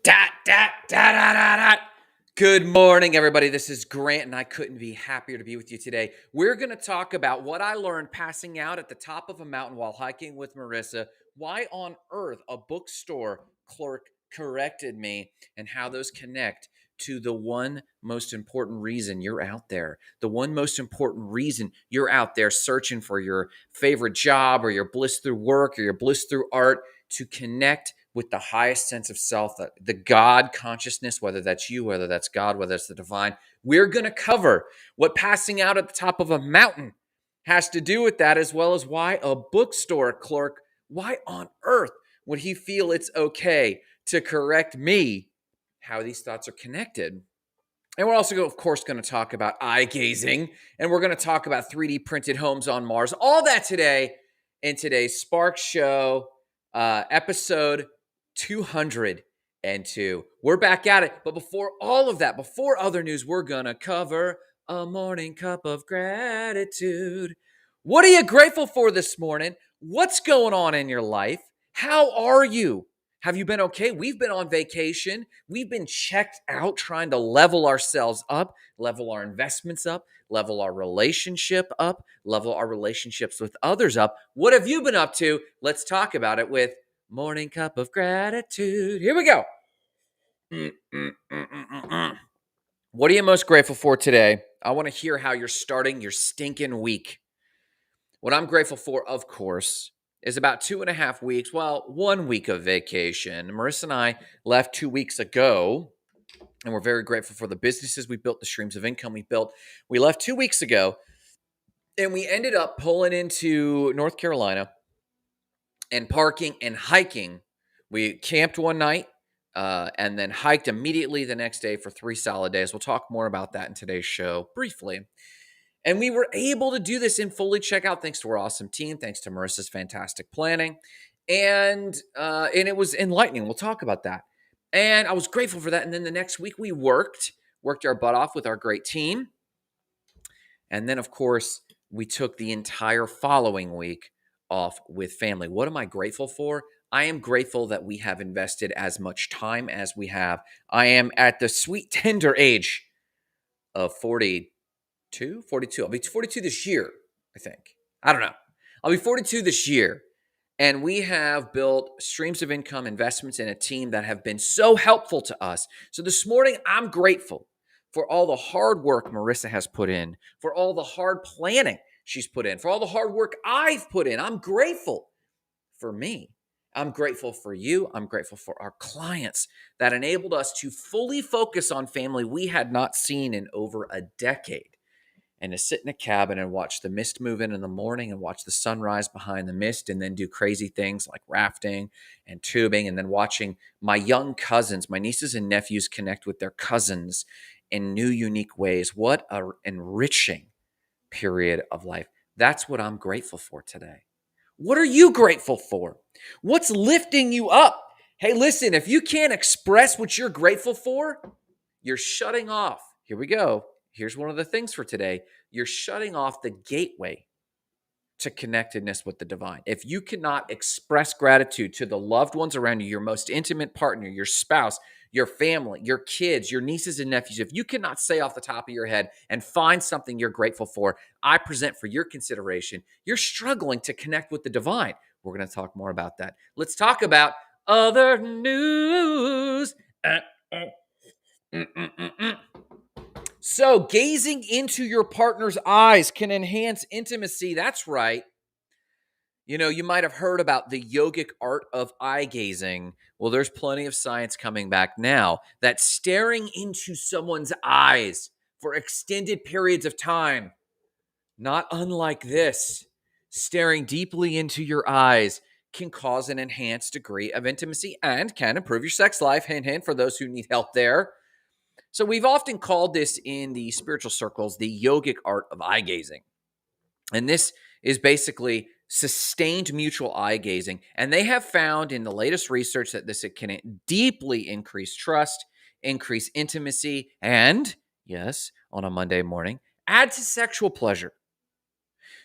Da, da, da, da, da, da. Good morning, everybody. This is Grant, and I couldn't be happier to be with you today. We're going to talk about what I learned passing out at the top of a mountain while hiking with Marissa, why on earth a bookstore clerk corrected me, and how those connect to the one most important reason you're out there. The one most important reason you're out there searching for your favorite job or your bliss through work or your bliss through art, to connect with the highest sense of self, the God consciousness, whether that's you, whether that's God, whether it's the divine. We're going to cover what passing out at the top of a mountain has to do with that, as well as why a bookstore clerk, why on earth would he feel it's okay to correct me, how these thoughts are connected. And we're also, of course, going to talk about eye gazing, and we're going to talk about 3D printed homes on Mars. All that today in today's Spark Show, episode 202. We're back at it. But before all of that, before other news, we're going to cover a morning cup of gratitude. What are you grateful for this morning? What's going on in your life? How are you? Have you been okay? We've been on vacation. We've been checked out, trying to level ourselves up, level our investments up, level our relationship up, level our relationships with others up. What have you been up to? Let's talk about it with Morning Cup of Gratitude. Here we go. What are you most grateful for today? I want to hear how you're starting your stinking week. What I'm grateful for, of course, is about 2.5 weeks, 1 week of vacation. Marissa and I left 2 weeks ago, and we're very grateful for the businesses we built, the streams of income we built. We left 2 weeks ago, and we ended up pulling into North Carolina and parking and hiking. We camped one night and then hiked immediately the next day for 3 solid days. We'll talk more about that in today's show briefly. And we were able to do this in fully checkout thanks to our awesome team, thanks to Marissa's fantastic planning. And it was enlightening. We'll talk about that. And I was grateful for that. And then the next week we worked our butt off with our great team. And then, of course, we took the entire following week off with family. What am I grateful for? I am grateful that we have invested as much time as we have. I am at the sweet, tender age of 42. I'll be 42 this year, I think. I don't know. I'll be 42 this year. And we have built streams of income, investments in a team that have been so helpful to us. So this morning, I'm grateful for all the hard work Marissa has put in, for all the hard planning she's put in, for all the hard work I've put in. I'm grateful for me. I'm grateful for you. I'm grateful for our clients that enabled us to fully focus on family we had not seen in over a decade. And to sit in a cabin and watch the mist move in the morning and watch the sunrise behind the mist, and then do crazy things like rafting and tubing, and then watching my young cousins, my nieces and nephews, connect with their cousins in new, unique ways. What an enriching period of life. That's what I'm grateful for today. What are you grateful for? What's lifting you up? Hey, listen, if you can't express what you're grateful for, you're shutting off. Here we go. Here's one of the things for today. You're shutting off the gateway to connectedness with the divine. If you cannot express gratitude to the loved ones around you, your most intimate partner, your spouse, your family, your kids, your nieces and nephews, if you cannot say off the top of your head and find something you're grateful for, I present for your consideration, you're struggling to connect with the divine. We're going to talk more about that. Let's talk about other news. So, gazing into your partner's eyes can enhance intimacy. That's right. You know, you might have heard about the yogic art of eye gazing. Well, there's plenty of science coming back now that staring into someone's eyes for extended periods of time, not unlike this, staring deeply into your eyes, can cause an enhanced degree of intimacy and can improve your sex life. Hint, hint, for those who need help there. So we've often called this in the spiritual circles the yogic art of eye gazing. And this is basically sustained mutual eye gazing. And they have found in the latest research that this can deeply increase trust, increase intimacy, and, yes, on a Monday morning, add to sexual pleasure.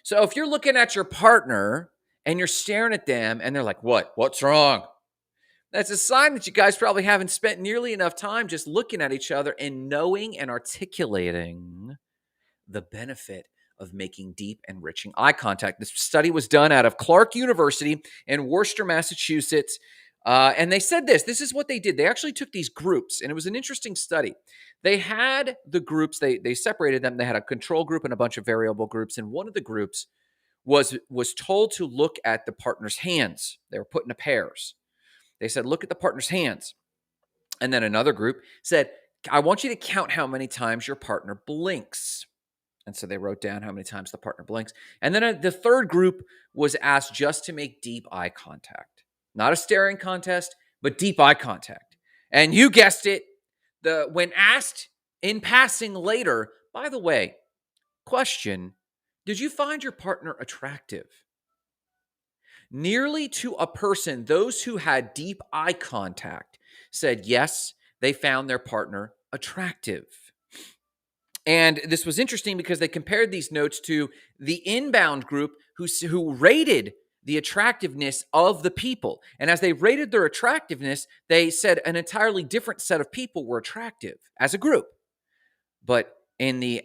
So if you're looking at your partner and you're staring at them and they're like, what? What's wrong? That's a sign that you guys probably haven't spent nearly enough time just looking at each other and knowing and articulating the benefit of making deep, enriching eye contact. This study was done out of Clark University in Worcester, Massachusetts. And they said this is what they did. They actually took these groups, and it was an interesting study. They had the groups, they separated them. They had a control group and a bunch of variable groups. And one of the groups was told to look at the partner's hands. They were put into pairs. They said, look at the partner's hands. And then another group said, I want you to count how many times your partner blinks. And so they wrote down how many times the partner blinks. And then the third group was asked just to make deep eye contact. Not a staring contest, but deep eye contact. And you guessed it, when asked in passing later, by the way, question, did you find your partner attractive? Nearly to a person, those who had deep eye contact said yes, they found their partner attractive. And this was interesting because they compared these notes to the inbound group who rated the attractiveness of the people. And as they rated their attractiveness, they said an entirely different set of people were attractive as a group. But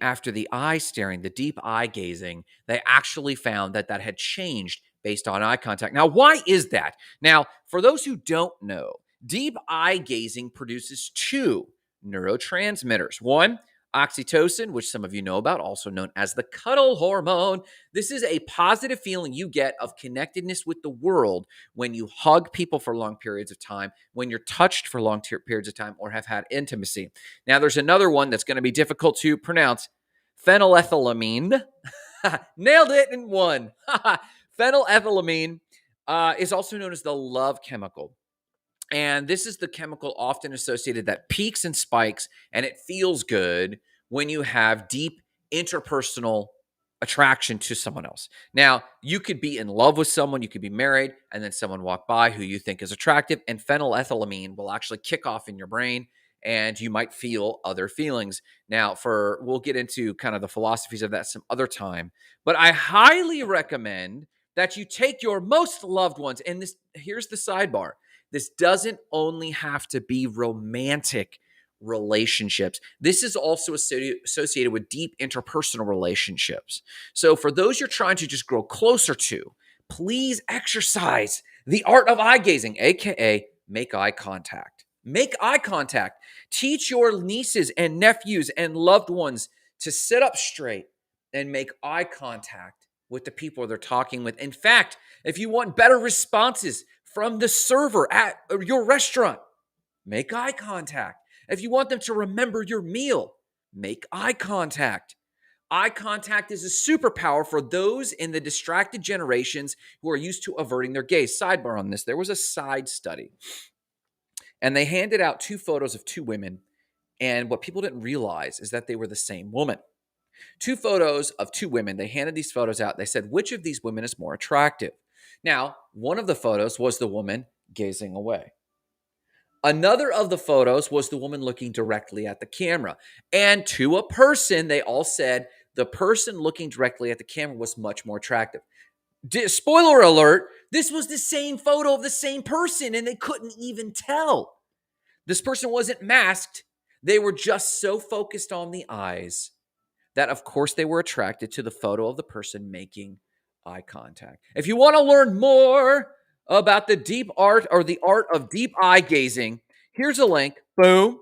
after the eye staring, the deep eye gazing, they actually found that had changed based on eye contact. Now, why is that? Now, for those who don't know, deep eye gazing produces two neurotransmitters. One, oxytocin, which some of you know about, also known as the cuddle hormone. This is a positive feeling you get of connectedness with the world when you hug people for long periods of time, when you're touched for long periods of time, or have had intimacy. Now, there's another one that's going to be difficult to pronounce, phenylethylamine. Nailed it in one. Phenylethylamine is also known as the love chemical. And this is the chemical often associated that peaks and spikes, and it feels good when you have deep interpersonal attraction to someone else. Now, you could be in love with someone, you could be married, and then someone walk by who you think is attractive, and phenylethylamine will actually kick off in your brain, and you might feel other feelings. Now, we'll get into kind of the philosophies of that some other time, but I highly recommend that you take your most loved ones, and here's the sidebar. This doesn't only have to be romantic relationships. This is also associated with deep interpersonal relationships. So for those you're trying to just grow closer to, please exercise the art of eye gazing, aka make eye contact. Make eye contact. Teach your nieces and nephews and loved ones to sit up straight and make eye contact with the people they're talking with. In fact, if you want better responses from the server at your restaurant, make eye contact. If you want them to remember your meal, make eye contact. Eye contact is a superpower for those in the distracted generations who are used to averting their gaze. Sidebar on this, there was a side study, and they handed out two photos of two women, and what people didn't realize is that they were the same woman. Two photos of two women. They handed these photos out. They said, which of these women is more attractive? Now, one of the photos was the woman gazing away. Another of the photos was the woman looking directly at the camera. And to a person, they all said the person looking directly at the camera was much more attractive. Spoiler alert, this was the same photo of the same person, and they couldn't even tell. This person wasn't masked. They were just so focused on the eyes that, of course, they were attracted to the photo of the person making eye contact. If you want to learn more about the deep art or the art of deep eye gazing, here's a link. Boom.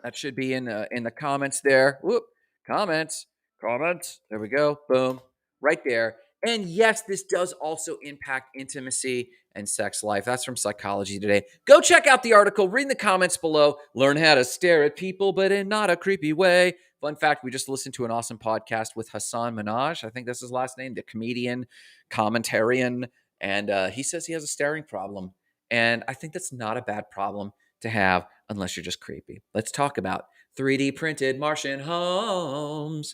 That should be in the comments there. Whoop. Comments. There we go. Boom. Right there. And yes, this does also impact intimacy and sex life. That's from Psychology Today. Go check out the article. Read in the comments below. Learn how to stare at people, but in not a creepy way. Fun fact, we just listened to an awesome podcast with Hassan Minaj. I think that's his last name, the comedian, commentarian. And he says he has a staring problem. And I think that's not a bad problem to have unless you're just creepy. Let's talk about 3D printed Martian homes.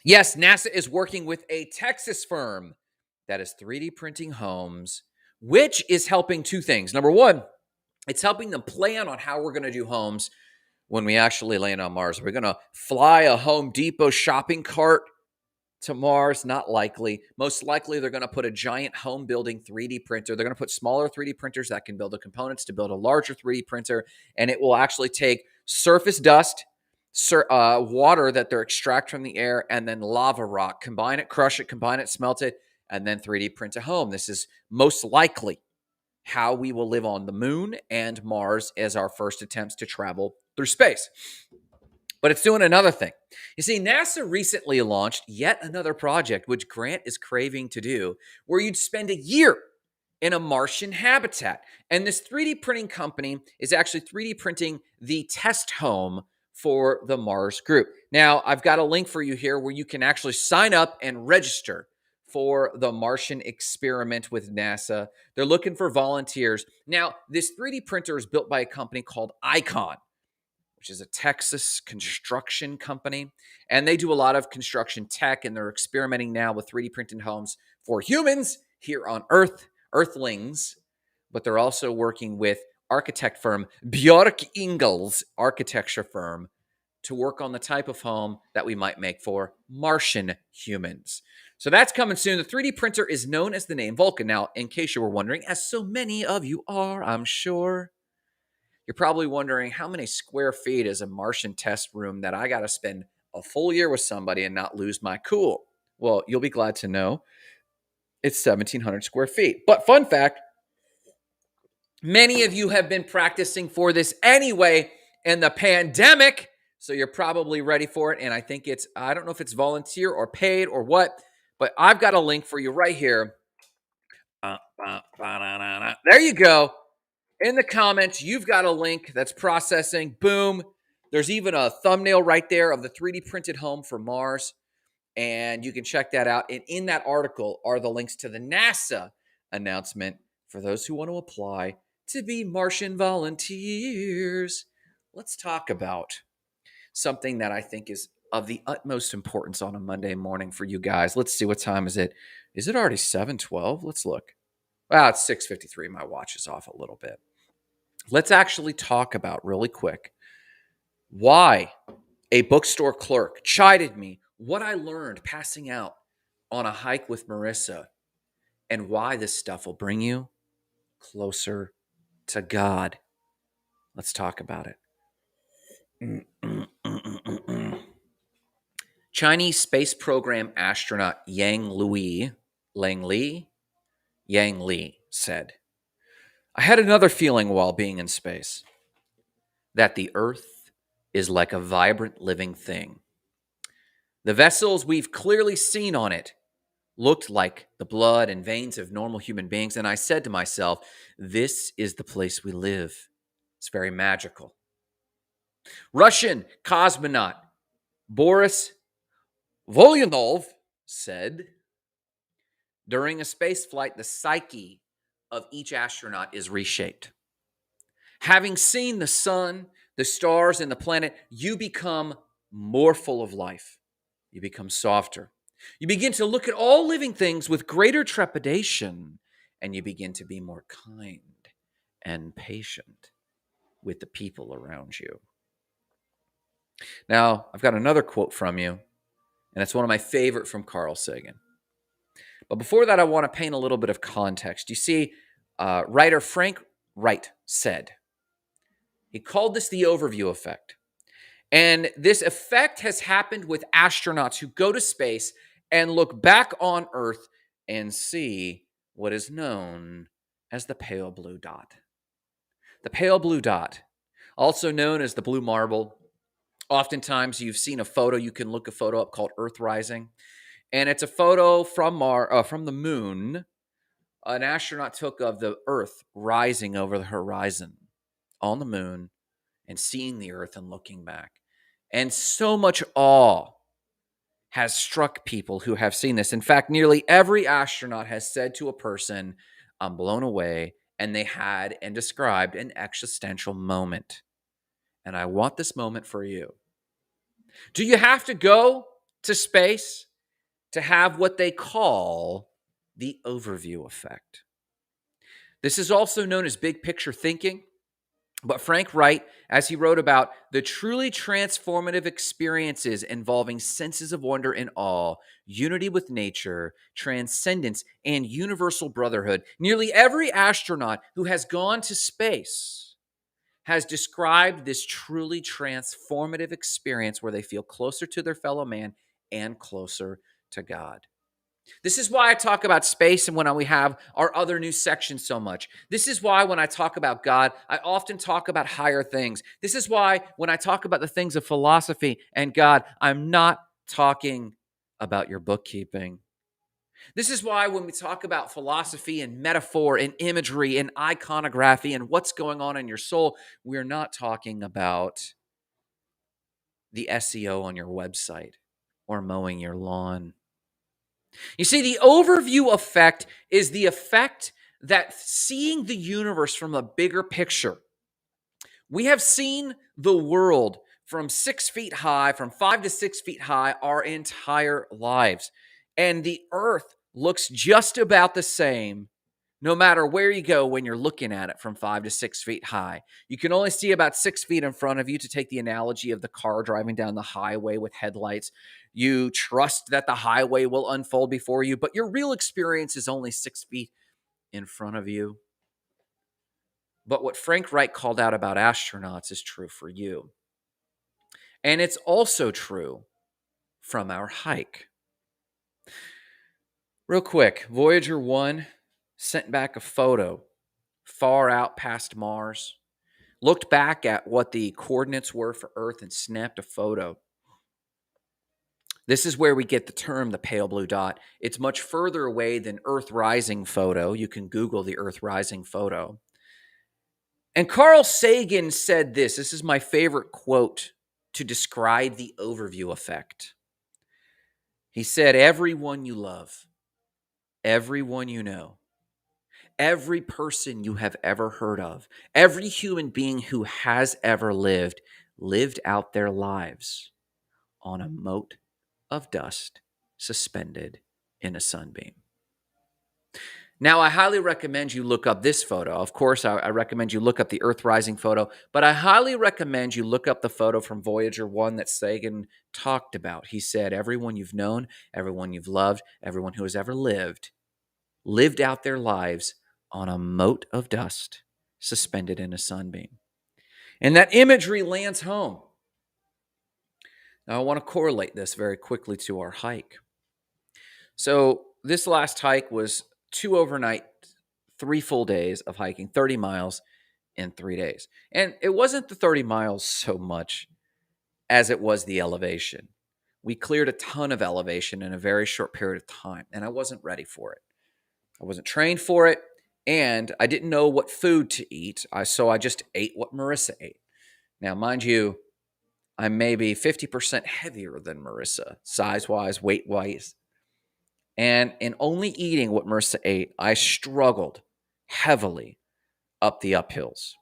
Yes, NASA is working with a Texas firm that is 3D printing homes, which is helping two things. Number one, it's helping them plan on how we're going to do homes when we actually land on Mars. We're going to fly a Home Depot shopping cart to Mars, not likely. Most likely, they're going to put a giant home building 3D printer. They're going to put smaller 3D printers that can build the components to build a larger 3D printer. And it will actually take surface dust, water that they're extract from the air, and then lava rock. Combine it, crush it, combine it, smelt it, and then 3D print a home. This is most likely how we will live on the moon and Mars as our first attempts to travel through space. But it's doing another thing. You see, NASA recently launched yet another project, which Grant is craving to do, where you'd spend a year in a Martian habitat. And this 3D printing company is actually 3D printing the test home for the Mars group. Now, I've got a link for you here where you can actually sign up and register for the Martian experiment with NASA. They're looking for volunteers. Now, this 3D printer is built by a company called Icon, which is a Texas construction company. And they do a lot of construction tech, and they're experimenting now with 3D printed homes for humans here on Earth, Earthlings. But they're also working with architect firm Bjork Ingels architecture firm to work on the type of home that we might make for Martian humans. So that's coming soon. The 3D printer is known as the name Vulcan. Now, in case you were wondering, as so many of you are, I'm sure, you're probably wondering how many square feet is a Martian test room that I got to spend a full year with somebody and not lose my cool. Well, you'll be glad to know it's 1,700 square feet. But fun fact, many of you have been practicing for this anyway in the pandemic, so you're probably ready for it. And I think I don't know if it's volunteer or paid or what, but I've got a link for you right here. There you go. In the comments, you've got a link that's processing. Boom. There's even a thumbnail right there of the 3D printed home for Mars, and you can check that out. And in that article are the links to the NASA announcement for those who want to apply to be Martian volunteers. Let's talk about something that I think is of the utmost importance on a Monday morning for you guys. Let's see, what time is it? Is it already 7:12? Let's look. Wow, it's 6:53. My watch is off a little bit. Let's actually talk about really quick why a bookstore clerk chided me, what I learned passing out on a hike with Marissa, and why this stuff will bring you closer to God. Let's talk about it. Chinese space program astronaut Yang Li said, "I had another feeling while being in space, that the Earth is like a vibrant living thing. The vessels we've clearly seen on it looked like the blood and veins of normal human beings, and I said to myself, this is the place we live. It's very magical." Russian cosmonaut Boris Volyanov said, "During a space flight, the psyche of each astronaut is reshaped. Having seen the sun, the stars, and the planet, you become more full of life. You become softer. You begin to look at all living things with greater trepidation, and you begin to be more kind and patient with the people around you." Now, I've got another quote from you, and it's one of my favorite from Carl Sagan. But before that, I want to paint a little bit of context. You see, writer Frank Wright said, he called this the overview effect. And this effect has happened with astronauts who go to space and look back on Earth and see what is known as the pale blue dot. The pale blue dot, also known as the blue marble. Oftentimes you've seen a photo, you can look a photo up called Earth Rising. And it's a photo from the moon an astronaut took of the Earth rising over the horizon on the moon and seeing the Earth and looking back. And so much awe has struck people who have seen this. In fact, nearly every astronaut has said to a person, "I'm blown away," and they had and described an existential moment. And I want this moment for you. Do you have to go to space to have what they call the overview effect? This is also known as big picture thinking. But Frank Wright, as he wrote about the truly transformative experiences involving senses of wonder and awe, unity with nature, transcendence, and universal brotherhood, nearly every astronaut who has gone to space has described this truly transformative experience where they feel closer to their fellow man and closer to God. This is why I talk about space and when we have our other new sections so much. This is why when I talk about God, I often talk about higher things. This is why when I talk about the things of philosophy and God, I'm not talking about your bookkeeping. This is why when we talk about philosophy and metaphor and imagery and iconography and what's going on in your soul, we're not talking about the SEO on your website or mowing your lawn. You see, the overview effect is the effect that seeing the universe from a bigger picture. We have seen the world from 6 feet high, from 5 to 6 feet high, our entire lives. And the earth looks just about the same no matter where you go when you're looking at it from 5 to 6 feet high. You can only see about 6 feet in front of you, to take the analogy of the car driving down the highway with headlights. You trust that the highway will unfold before you, but your real experience is only 6 feet in front of you. But what Frank Wright called out about astronauts is true for you. And it's also true from our hike. Real quick, Voyager 1 sent back a photo far out past Mars, looked back at what the coordinates were for Earth and snapped a photo. This is where we get the term the pale blue dot. It's much further away than Earth rising photo. You can Google the Earth rising photo. And Carl Sagan said this. This is my favorite quote to describe the overview effect. He said, "Everyone you love, everyone you know, every person you have ever heard of, every human being who has ever lived out their lives on a mote of dust suspended in a sunbeam." Now, I highly recommend you look up this photo. Of course, I recommend you look up the Earth rising photo, but I highly recommend you look up the photo from Voyager 1 that Sagan talked about. He said, everyone you've known, everyone you've loved, everyone who has ever lived out their lives on a mote of dust suspended in a sunbeam. And that imagery lands home. Now, I want to correlate this very quickly to our hike. So this last hike was 2 overnight, 3 full days of hiking, 30 miles in 3 days. And it wasn't the 30 miles so much as it was the elevation. We cleared a ton of elevation in a very short period of time, and I wasn't ready for it. I wasn't trained for it, and I didn't know what food to eat, so I just ate what Marissa ate. Now, mind you, I'm maybe 50% heavier than Marissa, size-wise, weight-wise. And in only eating what Marissa ate, I struggled heavily up the uphills.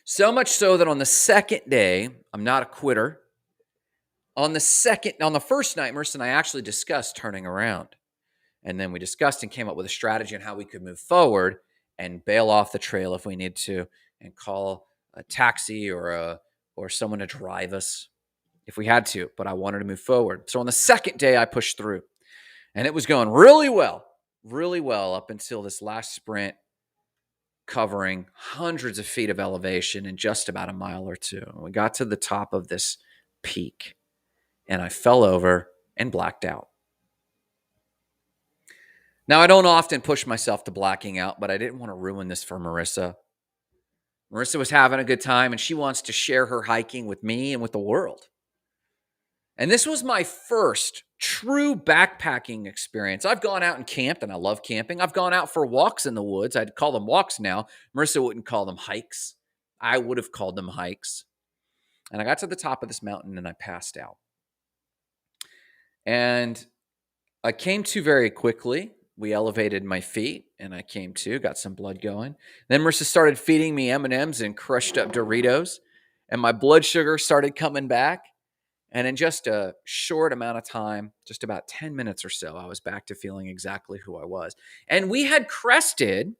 So much so that on the second day, I'm not a quitter. On the first night, Marissa and I actually discussed turning around. And then we discussed and came up with a strategy on how we could move forward and bail off the trail if we need to, and call a taxi or someone to drive us if we had to. But I wanted to move forward. So on the second day, I pushed through. And it was going really well up until this last sprint, covering hundreds of feet of elevation in just about a mile or two. And we got to the top of this peak, and I fell over and blacked out. Now, I don't often push myself to blacking out, but I didn't want to ruin this for Marissa. Marissa was having a good time, and she wants to share her hiking with me and with the world. And this was my first true backpacking experience. I've gone out and camped, and I love camping. I've gone out for walks in the woods. I'd call them walks now. Marissa wouldn't call them hikes. I would have called them hikes. And I got to the top of this mountain, and I passed out. And I came to very quickly. We elevated my feet, and I came to, got some blood going. Then Marissa started feeding me M&Ms and crushed up Doritos, and my blood sugar started coming back. And in just a short amount of time, just about 10 minutes or so, I was back to feeling exactly who I was. And we had crested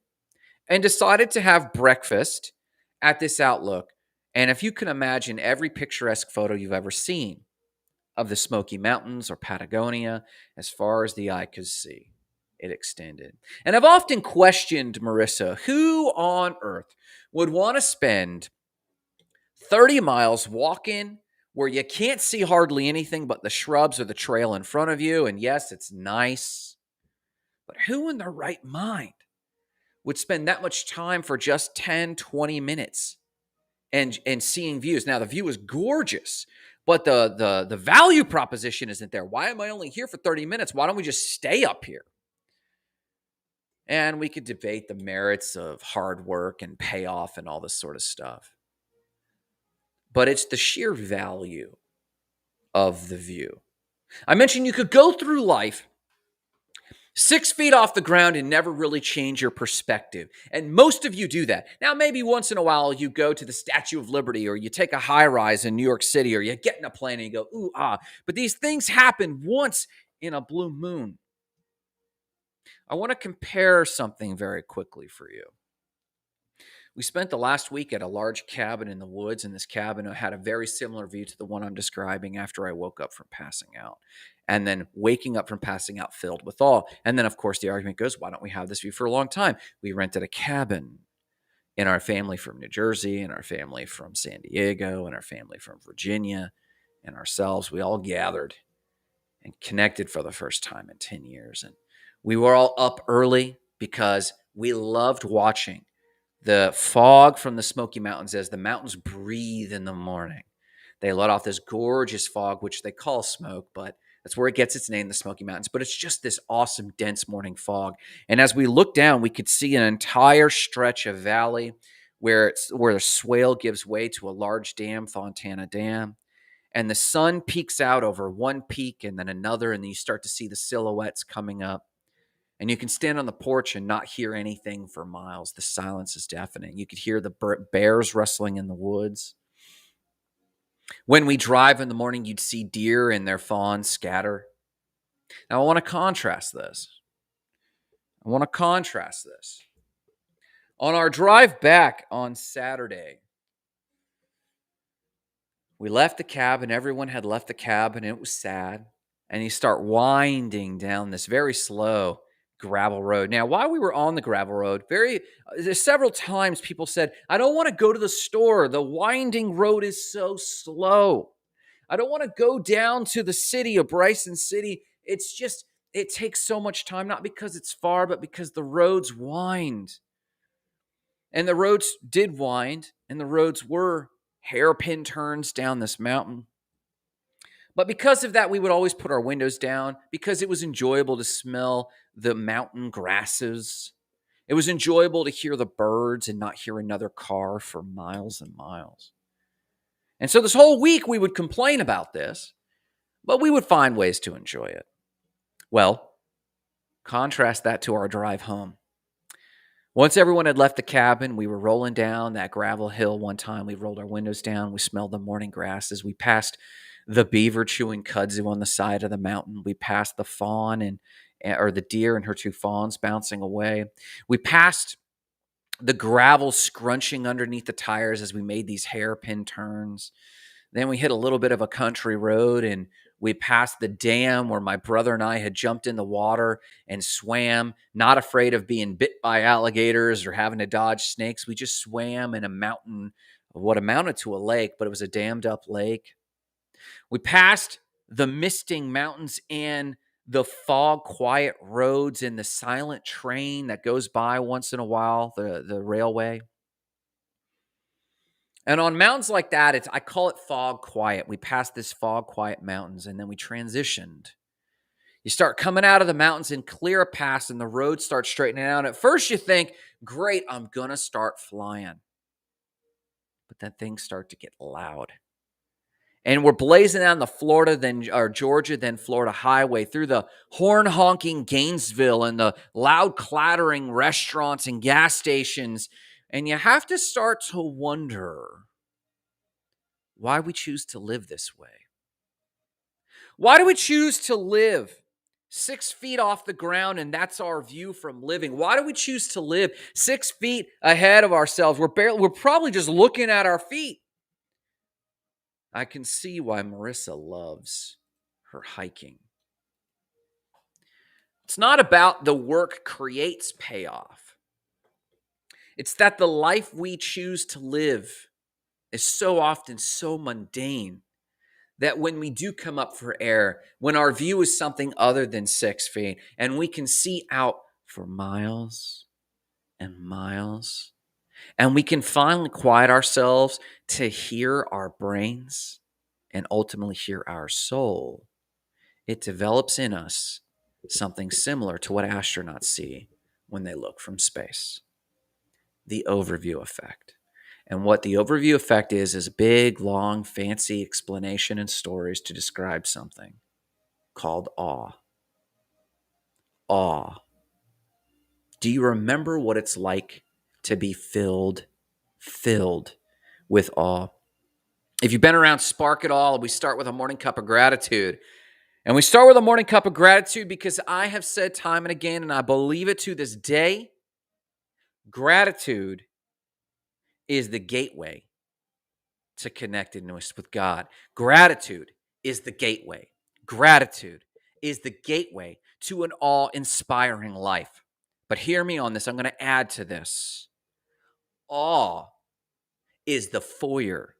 and decided to have breakfast at this outlook. And if you can imagine every picturesque photo you've ever seen of the Smoky Mountains or Patagonia, as far as the eye could see, it extended. And I've often questioned, Marissa, who on earth would want to spend 30 miles walking where you can't see hardly anything but the shrubs or the trail in front of you? And yes, it's nice, but who in their right mind would spend that much time for just 10, 20 minutes and seeing views? Now, the view is gorgeous, but the value proposition isn't there. Why am I only here for 30 minutes? Why don't we just stay up here? And we could debate the merits of hard work and payoff and all this sort of stuff. But it's the sheer value of the view. I mentioned you could go through life 6 feet off the ground and never really change your perspective. And most of you do that. Now, maybe once in a while you go to the Statue of Liberty, or you take a high rise in New York City, or you get in a plane and you go, ooh, ah. But these things happen once in a blue moon. I want to compare something very quickly for you. We spent the last week at a large cabin in the woods, and this cabin had a very similar view to the one I'm describing after I woke up from passing out. And then waking up from passing out filled with awe. And then, of course, the argument goes, why don't we have this view for a long time? We rented a cabin, in our family from New Jersey, and our family from San Diego, and our family from Virginia, and ourselves. We all gathered and connected for the first time in 10 years. And we were all up early because we loved watching the fog from the Smoky Mountains as the mountains breathe in the morning. They let off this gorgeous fog, which they call smoke, but that's where it gets its name, the Smoky Mountains. But it's just this awesome, dense morning fog. And as we looked down, we could see an entire stretch of valley where the swale gives way to a large dam, Fontana Dam. And the sun peeks out over one peak and then another, and then you start to see the silhouettes coming up. And you can stand on the porch and not hear anything for miles. The silence is deafening. You could hear the bears rustling in the woods. When we drive in the morning, you'd see deer and their fawns scatter. Now, I want to contrast this. On our drive back on Saturday, we left the cabin. Everyone had left the cabin. It was sad. And you start winding down this very slow gravel road. Now, while we were on the gravel road, there's several times people said, I don't want to go to the store. The winding road is so slow. I don't want to go down to the city of Bryson City. It takes so much time, not because it's far, but because the roads wind. And the roads did wind, and the roads were hairpin turns down this mountain. But because of that, we would always put our windows down because it was enjoyable to smell the mountain grasses. It was enjoyable to hear the birds and not hear another car for miles and miles. And so this whole week we would complain about this, but we would find ways to enjoy it. Well, contrast that to our drive home. Once everyone had left the cabin, we were rolling down that gravel hill one time. We rolled our windows down. We smelled the morning grasses. We passed the beaver chewing kudzu on the side of the mountain. We passed the fawn or the deer and her two fawns bouncing away. We passed the gravel scrunching underneath the tires as we made these hairpin turns. Then we hit a little bit of a country road, and we passed the dam where my brother and I had jumped in the water and swam, not afraid of being bit by alligators or having to dodge snakes. We just swam in a mountain of what amounted to a lake, but it was a dammed up lake. We passed the misting mountains and the fog quiet roads and the silent train that goes by once in a while, the railway. And on mountains like that, I call it fog quiet. We passed this fog quiet mountains, and then we transitioned. You start coming out of the mountains and clear a pass, and the road starts straightening out. At first you think, great, I'm going to start flying. But then things start to get loud. And we're blazing down the Georgia, then Florida highway through the horn-honking Gainesville and the loud clattering restaurants and gas stations. And you have to start to wonder why we choose to live this way. Why do we choose to live 6 feet off the ground, and that's our view from living. Why do we choose to live 6 feet ahead of ourselves? We're probably just looking at our feet. I can see why Marissa loves her hiking. It's not about the work creates payoff. It's that the life we choose to live is so often so mundane that when we do come up for air, when our view is something other than 6 feet, and we can see out for miles and miles, and we can finally quiet ourselves to hear our brains and ultimately hear our soul, it develops in us something similar to what astronauts see when they look from space: the overview effect. And what the overview effect is a big, long, fancy explanation and stories to describe something called awe. Awe. Do you remember what it's like to be filled with awe? If you've been around Spark at all, we start with a morning cup of gratitude. And we start with a morning cup of gratitude because I have said time and again, and I believe it to this day, gratitude is the gateway to connectedness with God. Gratitude is the gateway. Gratitude is the gateway to an awe-inspiring life. But hear me on this. I'm going to add to this. Awe is the foyer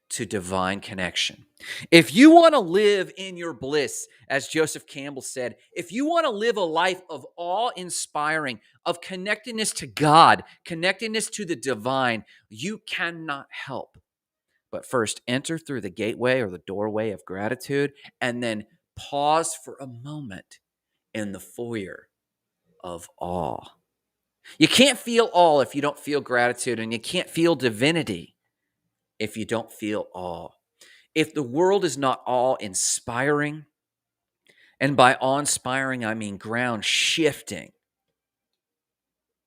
to divine connection. If you want to live in your bliss, as Joseph Campbell said, if you want to live a life of awe-inspiring, of connectedness to God, connectedness to the divine, you cannot help but first enter through the gateway or the doorway of gratitude, and then pause for a moment in the foyer of awe. You can't feel awe if you don't feel gratitude, and you can't feel divinity if you don't feel awe. If the world is not awe-inspiring, and by awe-inspiring, I mean ground shifting,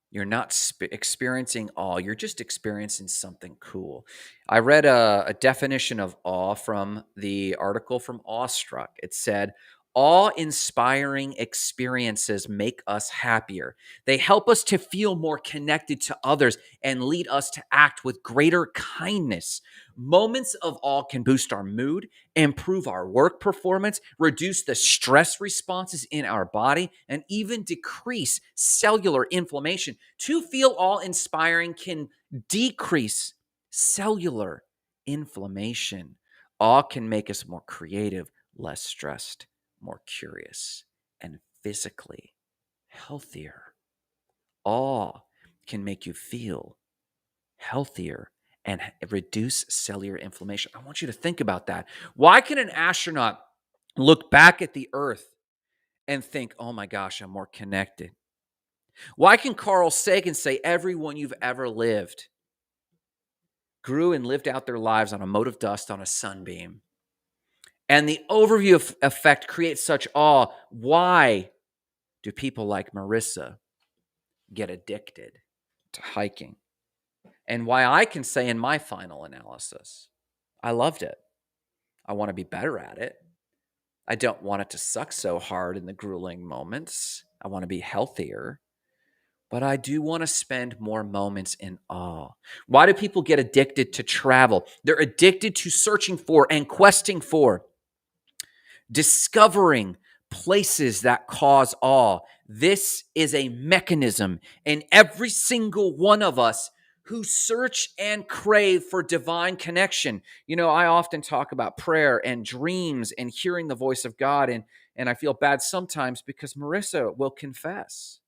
you're not experiencing awe. You're just experiencing something cool. I read a definition of awe from the article from Awestruck. It said, awe-inspiring experiences make us happier. They help us to feel more connected to others and lead us to act with greater kindness. Moments of awe can boost our mood, improve our work performance, reduce the stress responses in our body, and even decrease cellular inflammation. To feel awe-inspiring can decrease cellular inflammation. Awe can make us more creative, less stressed, more curious, and physically healthier. Awe can make you feel healthier and reduce cellular inflammation. I want you to think about that. Why can an astronaut look back at the Earth and think, oh my gosh, I'm more connected? Why can Carl Sagan say everyone you've ever lived grew and lived out their lives on a mote of dust on a sunbeam? And the overview effect creates such awe. Why do people like Marissa get addicted to hiking? And why I can say in my final analysis, I loved it. I want to be better at it. I don't want it to suck so hard in the grueling moments. I want to be healthier. But I do want to spend more moments in awe. Why do people get addicted to travel? They're addicted to searching for and questing for, discovering places that cause awe. This is a mechanism in every single one of us who search and crave for divine connection. You know, I often talk about prayer and dreams and hearing the voice of God, and I feel bad sometimes because Marissa will confess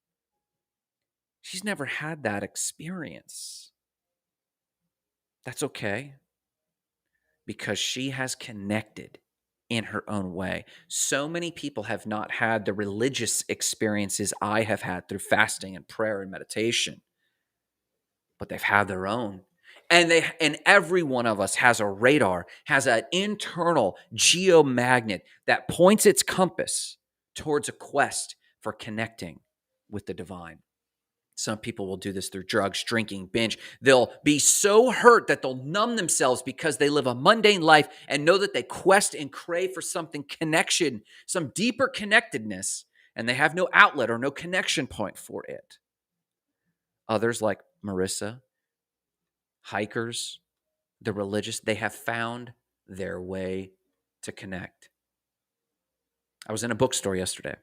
she's never had that experience. That's okay, because she has connected in her own way. So many people have not had the religious experiences I have had through fasting and prayer and meditation, but they've had their own. And every one of us has a radar, has an internal geomagnet that points its compass towards a quest for connecting with the divine. Some people will do this through drugs, drinking, binge. They'll be so hurt that they'll numb themselves because they live a mundane life and know that they quest and crave for something connection, some deeper connectedness. and they have no outlet or no connection point for it. Others, like Marissa, hikers, the religious, they have found their way to connect. I was in a bookstore yesterday.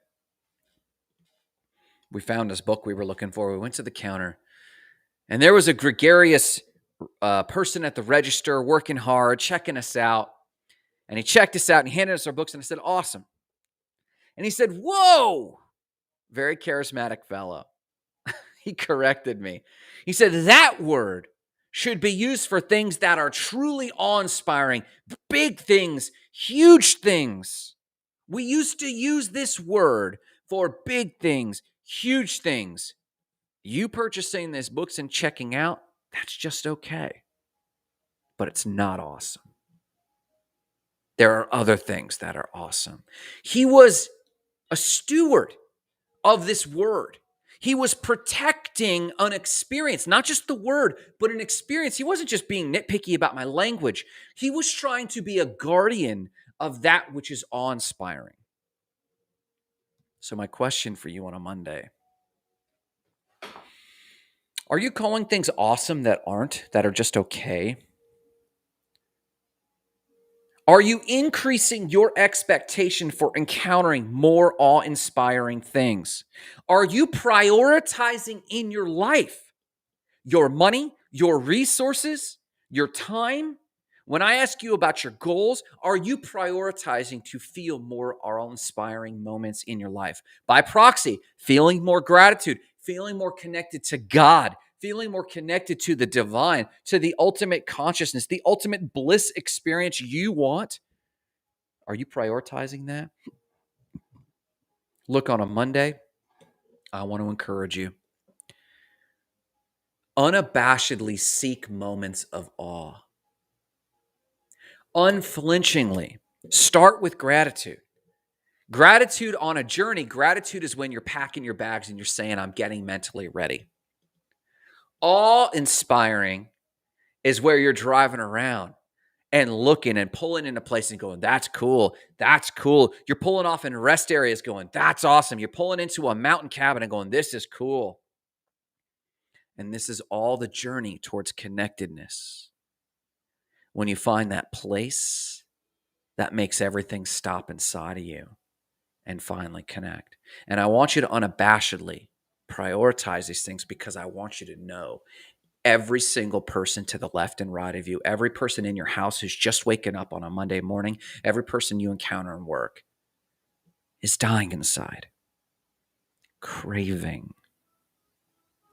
We found this book we were looking for. We went to the counter, and there was a gregarious person at the register working hard, checking us out. And he checked us out and he handed us our books, and I said, awesome. And he said, whoa, very charismatic fellow. He corrected me. He said, that word should be used for things that are truly awe-inspiring, big things, huge things. We used to use this word for big things, huge things. You purchasing these books and checking out, that's just okay. But it's not awesome. There are other things that are awesome. He was a steward of this word. He was protecting an experience, not just the word, but an experience. He wasn't just being nitpicky about my language. He was trying to be a guardian of that which is awe-inspiring. So my question for you on a Monday: are you calling things awesome that aren't, that are just okay? Are you increasing your expectation for encountering more awe-inspiring things? Are you prioritizing in your life your money, your resources, your time? When I ask you about your goals, are you prioritizing to feel more awe-inspiring moments in your life? By proxy, feeling more gratitude, feeling more connected to God, feeling more connected to the divine, to the ultimate consciousness, the ultimate bliss experience you want. Are you prioritizing that? Look, on a Monday, I want to encourage you. Unabashedly seek moments of awe. Unflinchingly start with gratitude. Gratitude on a journey. Gratitude is when you're packing your bags and you're saying, I'm getting mentally ready. Awe-inspiring is where you're driving around and looking and pulling into place and going, that's cool. That's cool. You're pulling off in rest areas going, that's awesome. You're pulling into a mountain cabin and going, this is cool. And this is all the journey towards connectedness. When you find that place that makes everything stop inside of you and finally connect. And I want you to unabashedly prioritize these things, because I want you to know every single person to the left and right of you, every person in your house who's just waking up on a Monday morning, every person you encounter in work is dying inside, craving,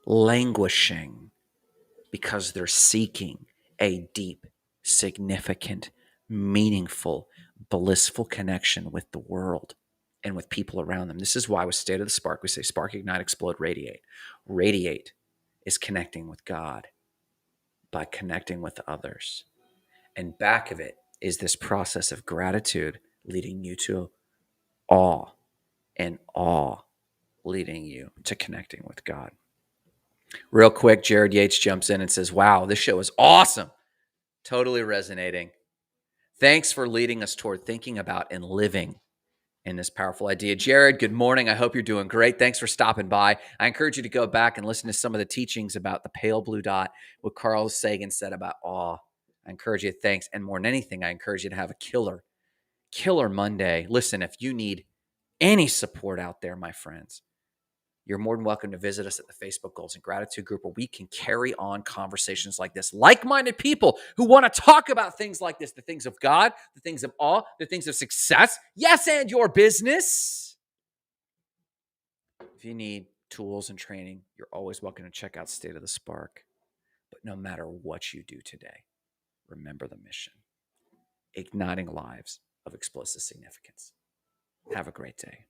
languishing, because they're seeking a deep, significant, meaningful, blissful connection with the world and with people around them. This is why with State of the Spark, we say spark, ignite, explode, radiate. Radiate is connecting with God by connecting with others. And back of it is this process of gratitude leading you to awe, and awe leading you to connecting with God. Real quick, Jared Yates jumps in and says, wow, this show is awesome. Totally resonating. Thanks for leading us toward thinking about and living in this powerful idea. Jared, good morning. I hope you're doing great. Thanks for stopping by. I encourage you to go back and listen to some of the teachings about the pale blue dot, what Carl Sagan said about awe. I encourage you, thanks. And more than anything, I encourage you to have a killer Monday. Listen, if you need any support out there, my friends, you're more than welcome to visit us at the Facebook Goals and Gratitude group, where we can carry on conversations like this. Like-minded people who want to talk about things like this, the things of God, the things of awe, the things of success, yes, and your business. If you need tools and training, you're always welcome to check out State of the Spark. But no matter what you do today, remember the mission: igniting lives of explosive significance. Have a great day.